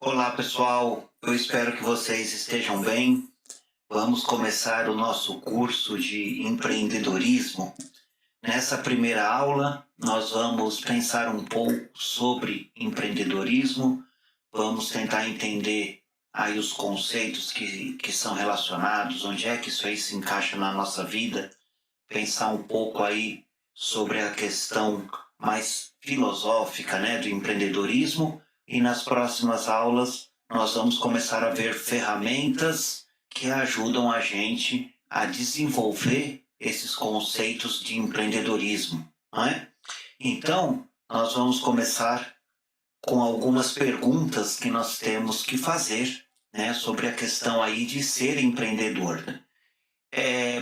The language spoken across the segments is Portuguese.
Olá, pessoal. Eu espero que vocês estejam bem. Vamos começar o nosso curso de empreendedorismo. Nessa primeira aula, nós vamos pensar um pouco sobre empreendedorismo. Vamos tentar entender aí os conceitos que são relacionados, onde é que isso aí se encaixa na nossa vida. Pensar um pouco aí sobre a questão mais filosófica, né, do empreendedorismo. E nas próximas aulas nós vamos começar a ver ferramentas que ajudam a gente a desenvolver esses conceitos de empreendedorismo, não é? Então, nós vamos começar com algumas perguntas que nós temos que fazer, né, sobre a questão aí de ser empreendedor.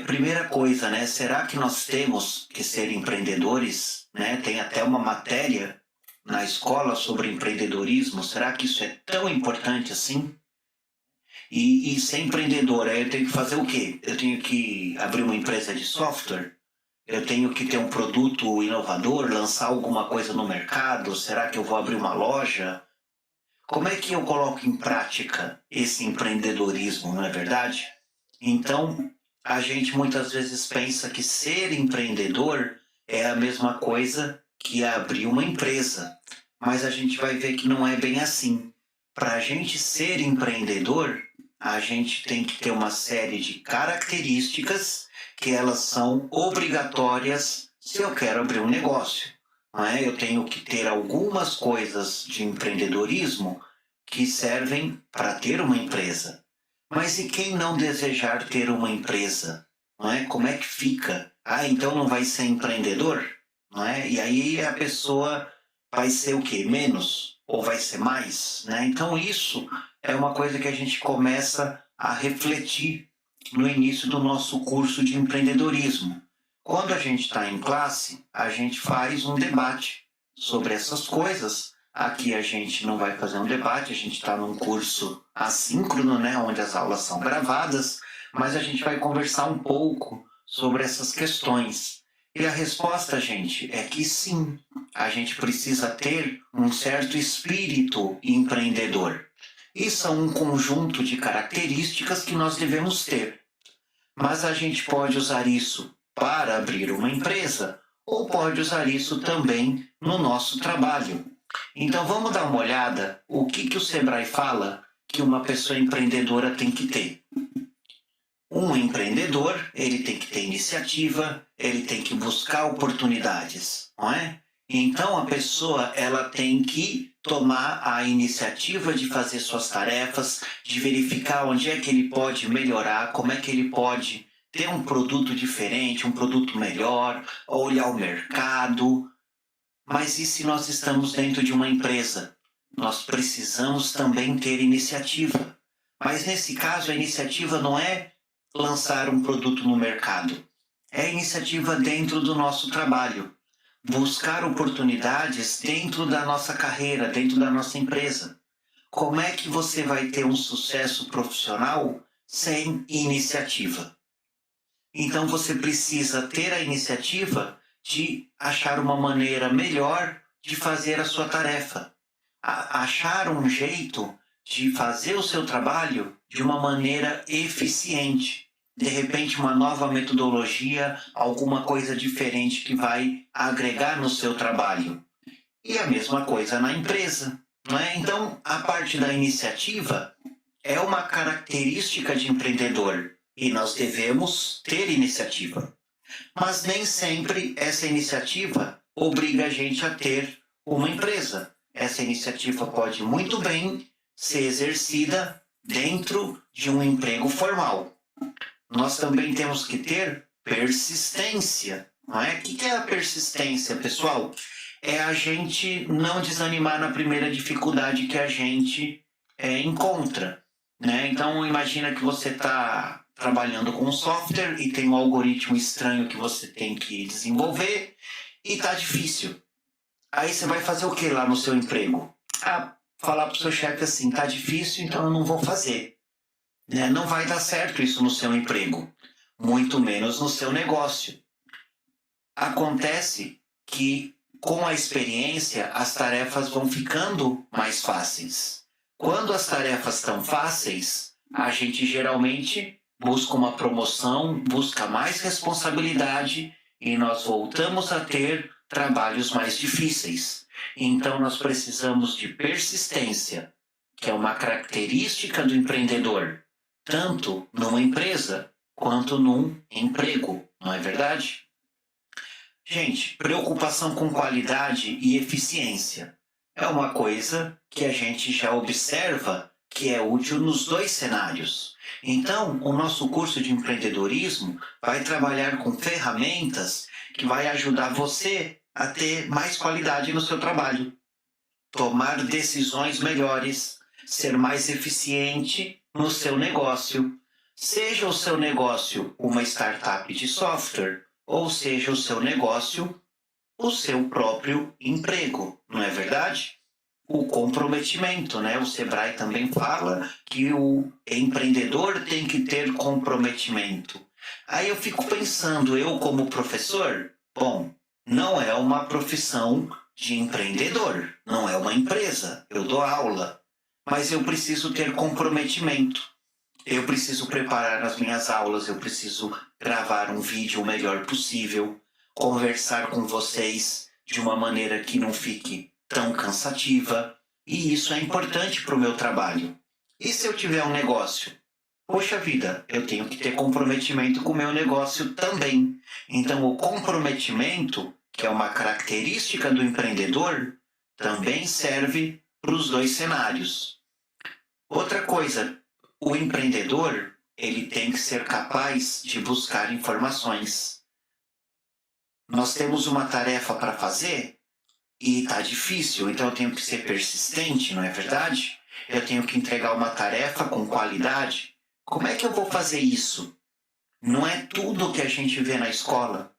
Primeira coisa, né? Será que nós temos que ser empreendedores, né? Tem até uma matéria na escola sobre empreendedorismo. Será que isso é tão importante assim? E ser empreendedor, aí eu tenho que fazer o quê? Eu tenho que abrir uma empresa de software? Eu tenho que ter um produto inovador, lançar alguma coisa no mercado? Será que eu vou abrir uma loja? Como é que eu coloco em prática esse empreendedorismo, não é verdade? Então, a gente muitas vezes pensa que ser empreendedor é a mesma coisa que abrir uma empresa, mas a gente vai ver que não é bem assim. Para a gente ser empreendedor, a gente tem que ter uma série de características que elas são obrigatórias se eu quero abrir um negócio. Não é? Eu tenho que ter algumas coisas de empreendedorismo que servem para ter uma empresa. Mas e quem não desejar ter uma empresa? Não é? Como é que fica? Ah, então não vai ser empreendedor? Não é? E aí a pessoa vai ser o quê? Menos? Ou vai ser mais? Né? Então isso é uma coisa que a gente começa a refletir no início do nosso curso de empreendedorismo. Quando a gente está em classe, a gente faz um debate sobre essas coisas. Aqui a gente não vai fazer um debate, a gente está num curso assíncrono, né, onde as aulas são gravadas, mas a gente vai conversar um pouco sobre essas questões. E a resposta, gente, é que sim, a gente precisa ter um certo espírito empreendedor. Isso é um conjunto de características que nós devemos ter. Mas a gente pode usar isso para abrir uma empresa ou pode usar isso também no nosso trabalho. Então vamos dar uma olhada o que o Sebrae fala que uma pessoa empreendedora tem que ter. Um empreendedor, ele tem que ter iniciativa, ele tem que buscar oportunidades, não é? Então a pessoa, ela tem que tomar a iniciativa de fazer suas tarefas, de verificar onde é que ele pode melhorar, como é que ele pode ter um produto diferente, um produto melhor, olhar o mercado. Mas e se nós estamos dentro de uma empresa? Nós precisamos também ter iniciativa. Mas nesse caso, a iniciativa não é lançar um produto no mercado. É iniciativa dentro do nosso trabalho. Buscar oportunidades dentro da nossa carreira, dentro da nossa empresa. Como é que você vai ter um sucesso profissional sem iniciativa? Então você precisa ter a iniciativa de achar uma maneira melhor de fazer a sua tarefa. Achar um jeito de fazer o seu trabalho de uma maneira eficiente. De repente, uma nova metodologia, alguma coisa diferente que vai agregar no seu trabalho. E a mesma coisa na empresa. Não é? Então, a parte da iniciativa é uma característica de empreendedor e nós devemos ter iniciativa. Mas nem sempre essa iniciativa obriga a gente a ter uma empresa. Essa iniciativa pode muito bem ser exercida dentro de um emprego formal. Nós também temos que ter persistência, não é? O que é a persistência, pessoal? É a gente não desanimar na primeira dificuldade que a gente encontra, né? Então, imagina que você está trabalhando com um software e tem um algoritmo estranho que você tem que desenvolver e está difícil. Aí você vai fazer o que lá no seu emprego? Falar para o seu chefe assim, está difícil, então eu não vou fazer. Né? Não vai dar certo isso no seu emprego, muito menos no seu negócio. Acontece que com a experiência as tarefas vão ficando mais fáceis. Quando as tarefas estão fáceis, a gente geralmente busca uma promoção, busca mais responsabilidade e nós voltamos a ter trabalhos mais difíceis. Então, nós precisamos de persistência, que é uma característica do empreendedor, tanto numa empresa quanto num emprego, não é verdade? Gente, preocupação com qualidade e eficiência é uma coisa que a gente já observa que é útil nos dois cenários. Então, o nosso curso de empreendedorismo vai trabalhar com ferramentas que vai ajudar você a ter mais qualidade no seu trabalho, tomar decisões melhores, ser mais eficiente no seu negócio. Seja o seu negócio uma startup de software, ou seja o seu negócio o seu próprio emprego, não é verdade? O comprometimento, né? O Sebrae também fala que o empreendedor tem que ter comprometimento. Aí eu fico pensando, eu como professor, bom, não é uma profissão de empreendedor, não é uma empresa, eu dou aula, mas eu preciso ter comprometimento. Eu preciso preparar as minhas aulas, eu preciso gravar um vídeo o melhor possível, conversar com vocês de uma maneira que não fique tão cansativa. E isso é importante para o meu trabalho. E se eu tiver um negócio? Poxa vida, eu tenho que ter comprometimento com o meu negócio também. Então, o comprometimento, que é uma característica do empreendedor, também serve para os dois cenários. Outra coisa, o empreendedor, ele tem que ser capaz de buscar informações. Nós temos uma tarefa para fazer e está difícil, então eu tenho que ser persistente, não é verdade? Eu tenho que entregar uma tarefa com qualidade. Como é que eu vou fazer isso? Não é tudo que a gente vê na escola.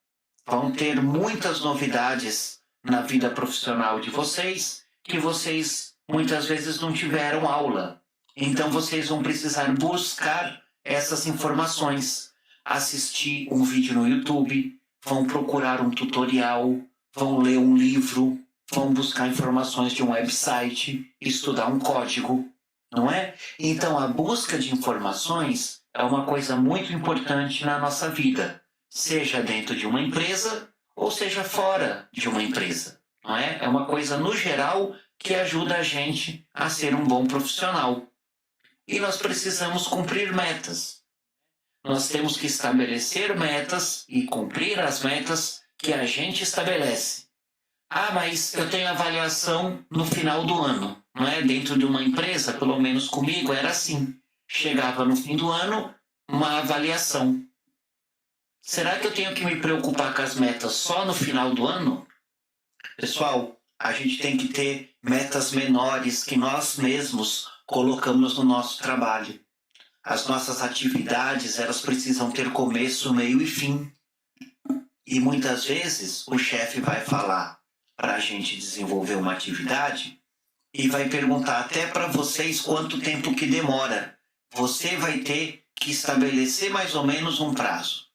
Vão ter muitas novidades na vida profissional de vocês que vocês muitas vezes não tiveram aula. Então vocês vão precisar buscar essas informações, assistir um vídeo no YouTube, vão procurar um tutorial, vão ler um livro, vão buscar informações de um website, estudar um código, não é? Então a busca de informações é uma coisa muito importante na nossa vida, seja dentro de uma empresa ou seja fora de uma empresa, não é? É uma coisa no geral que ajuda a gente a ser um bom profissional. E nós precisamos cumprir metas. Nós temos que estabelecer metas e cumprir as metas que a gente estabelece. Ah, mas eu tenho avaliação no final do ano, não é? Dentro de uma empresa, pelo menos comigo, era assim. Chegava no fim do ano, uma avaliação. Será que eu tenho que me preocupar com as metas só no final do ano? Pessoal, a gente tem que ter metas menores que nós mesmos colocamos no nosso trabalho. As nossas atividades, elas precisam ter começo, meio e fim. E muitas vezes o chefe vai falar para a gente desenvolver uma atividade e vai perguntar até para vocês quanto tempo que demora. Você vai ter que estabelecer mais ou menos um prazo.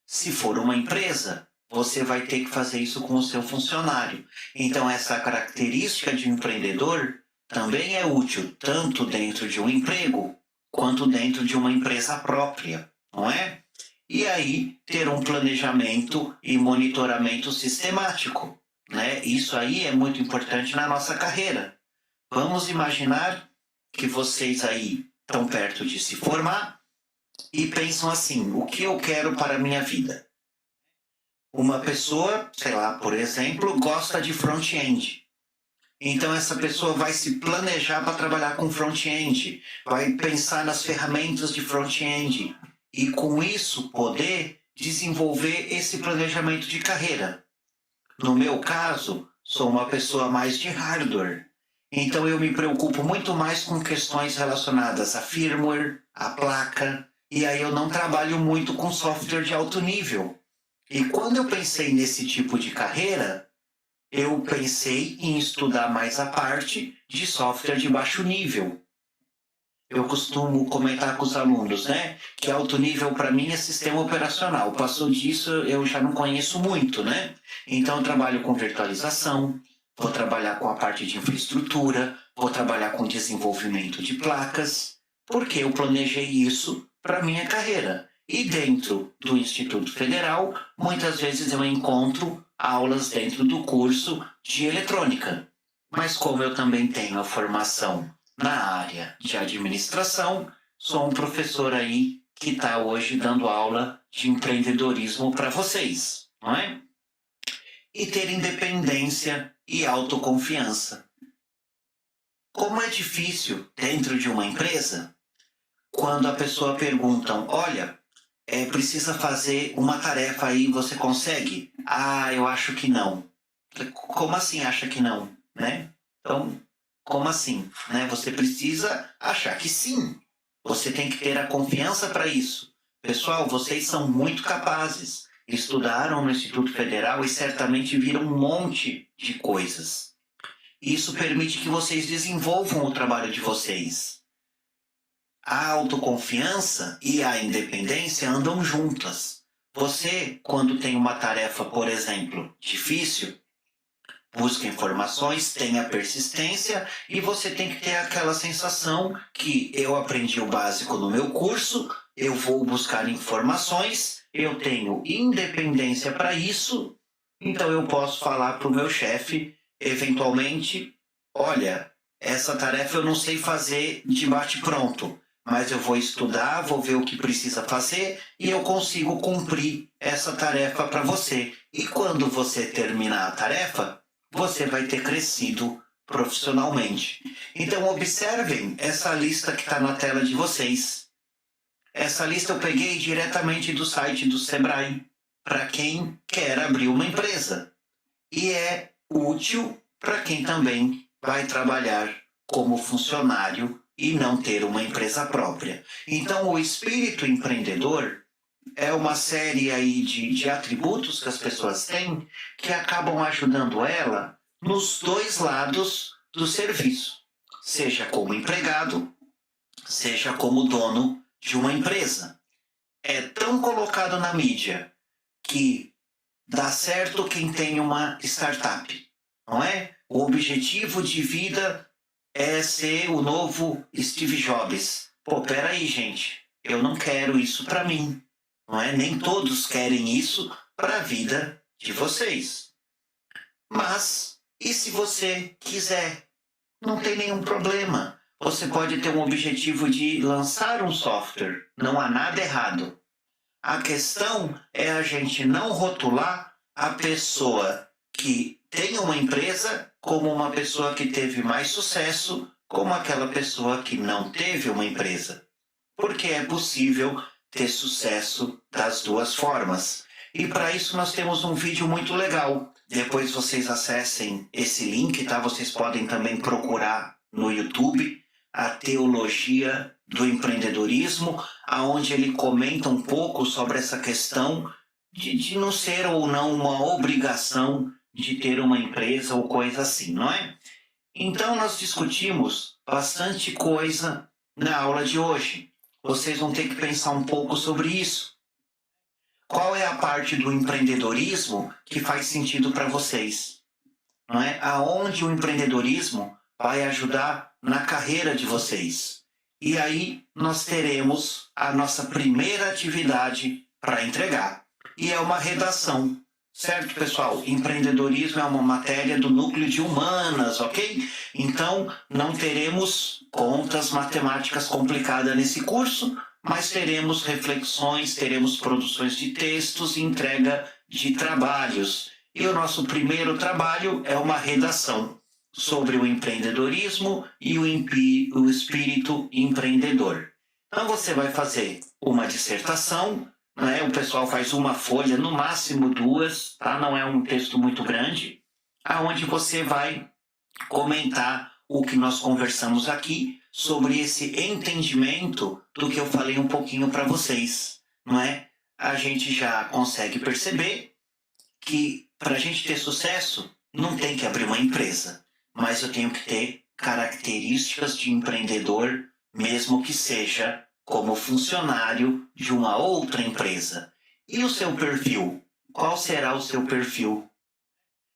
Se for uma empresa, você vai ter que fazer isso com o seu funcionário. Então essa característica de um empreendedor também é útil tanto dentro de um emprego quanto dentro de uma empresa própria, não é? E aí ter um planejamento e monitoramento sistemático, né? Isso aí é muito importante na nossa carreira. Vamos imaginar que vocês aí estão perto de se formar e pensam assim, o que eu quero para a minha vida? Uma pessoa, sei lá, por exemplo, gosta de front-end. Então essa pessoa vai se planejar para trabalhar com front-end, vai pensar nas ferramentas de front-end e com isso poder desenvolver esse planejamento de carreira. No meu caso, sou uma pessoa mais de hardware, então eu me preocupo muito mais com questões relacionadas a firmware, a placa, e aí eu não trabalho muito com software de alto nível. E quando eu pensei nesse tipo de carreira, eu pensei em estudar mais a parte de software de baixo nível. Eu costumo comentar com os alunos, né, que alto nível para mim é sistema operacional. Passou disso, eu já não conheço muito, né? Então eu trabalho com virtualização, vou trabalhar com a parte de infraestrutura, vou trabalhar com desenvolvimento de placas, porque eu planejei isso para minha carreira. E dentro do Instituto Federal, muitas vezes eu encontro aulas dentro do curso de eletrônica. Mas como eu também tenho a formação na área de administração, sou um professor aí que está hoje dando aula de empreendedorismo para vocês, não é? E ter independência e autoconfiança. Como é difícil dentro de uma empresa, quando a pessoa pergunta, olha, precisa fazer uma tarefa aí, você consegue? Ah, eu acho que não. Como assim acha que não, né? Então, como assim, né? Você precisa achar que sim. Você tem que ter a confiança para isso. Pessoal, vocês são muito capazes. Estudaram no Instituto Federal e certamente viram um monte de coisas. Isso permite que vocês desenvolvam o trabalho de vocês. A autoconfiança e a independência andam juntas. Você, quando tem uma tarefa, por exemplo, difícil, busca informações, tenha persistência e você tem que ter aquela sensação que eu aprendi o básico no meu curso, eu vou buscar informações, eu tenho independência para isso, então eu posso falar para o meu chefe, eventualmente, olha, essa tarefa eu não sei fazer de bate-pronto, mas eu vou estudar, vou ver o que precisa fazer e eu consigo cumprir essa tarefa para você. E quando você terminar a tarefa, você vai ter crescido profissionalmente. Então observem essa lista que está na tela de vocês. Essa lista eu peguei diretamente do site do Sebrae, para quem quer abrir uma empresa. E é útil para quem também vai trabalhar como funcionário e não ter uma empresa própria. Então o espírito empreendedor é uma série aí de atributos que as pessoas têm que acabam ajudando ela nos dois lados do serviço, seja como empregado, seja como dono de uma empresa. É tão colocado na mídia que dá certo quem tem uma startup, não é? O objetivo de vida é ser o novo Steve Jobs. Pô, peraí, gente, eu não quero isso para mim. Não é? Nem todos querem isso para a vida de vocês. Mas, e se você quiser? Não tem nenhum problema. Você pode ter um objetivo de lançar um software. Não há nada errado. A questão é a gente não rotular a pessoa que tem uma empresa como uma pessoa que teve mais sucesso, como aquela pessoa que não teve uma empresa. Porque é possível ter sucesso das duas formas. E para isso nós temos um vídeo muito legal. Depois vocês acessem esse link, tá? Vocês podem também procurar no YouTube a Teologia do Empreendedorismo, aonde ele comenta um pouco sobre essa questão de não ser ou não uma obrigação de ter uma empresa ou coisa assim, não é? Então nós discutimos bastante coisa na aula de hoje. Vocês vão ter que pensar um pouco sobre isso. Qual é a parte do empreendedorismo que faz sentido para vocês? Não é? Aonde o empreendedorismo vai ajudar na carreira de vocês? E aí nós teremos a nossa primeira atividade para entregar. E é uma redação. Certo, pessoal? Empreendedorismo é uma matéria do núcleo de humanas, ok? Então, não teremos contas matemáticas complicadas nesse curso, mas teremos reflexões, teremos produções de textos e entrega de trabalhos. E o nosso primeiro trabalho é uma redação sobre o empreendedorismo e o espírito empreendedor. Então, você vai fazer uma dissertação. O pessoal faz uma folha, no máximo duas, tá? Não é um texto muito grande, aonde você vai comentar o que nós conversamos aqui sobre esse entendimento do que eu falei um pouquinho para vocês, não é? A gente já consegue perceber que para a gente ter sucesso não tem que abrir uma empresa, mas eu tenho que ter características de empreendedor, mesmo que seja como funcionário de uma outra empresa. E o seu perfil? Qual será o seu perfil?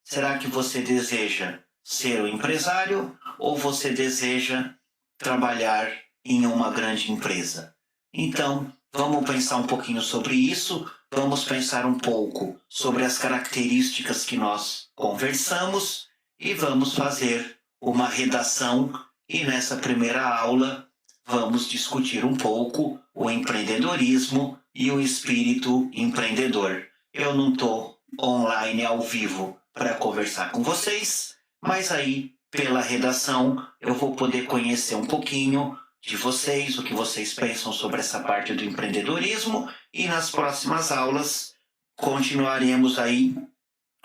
Será que você deseja ser um empresário ou você deseja trabalhar em uma grande empresa? Então, vamos pensar um pouquinho sobre isso, vamos pensar um pouco sobre as características que nós conversamos e vamos fazer uma redação. E nessa primeira aula, vamos discutir um pouco o empreendedorismo e o espírito empreendedor. Eu não estou online ao vivo para conversar com vocês, mas aí, pela redação, eu vou poder conhecer um pouquinho de vocês, o que vocês pensam sobre essa parte do empreendedorismo, e nas próximas aulas continuaremos aí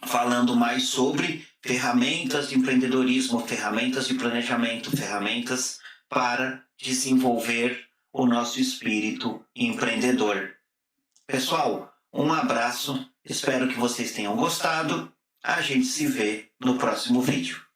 falando mais sobre ferramentas de empreendedorismo, ferramentas de planejamento, ferramentas para desenvolver o nosso espírito empreendedor. Pessoal, um abraço, espero que vocês tenham gostado. A gente se vê no próximo vídeo.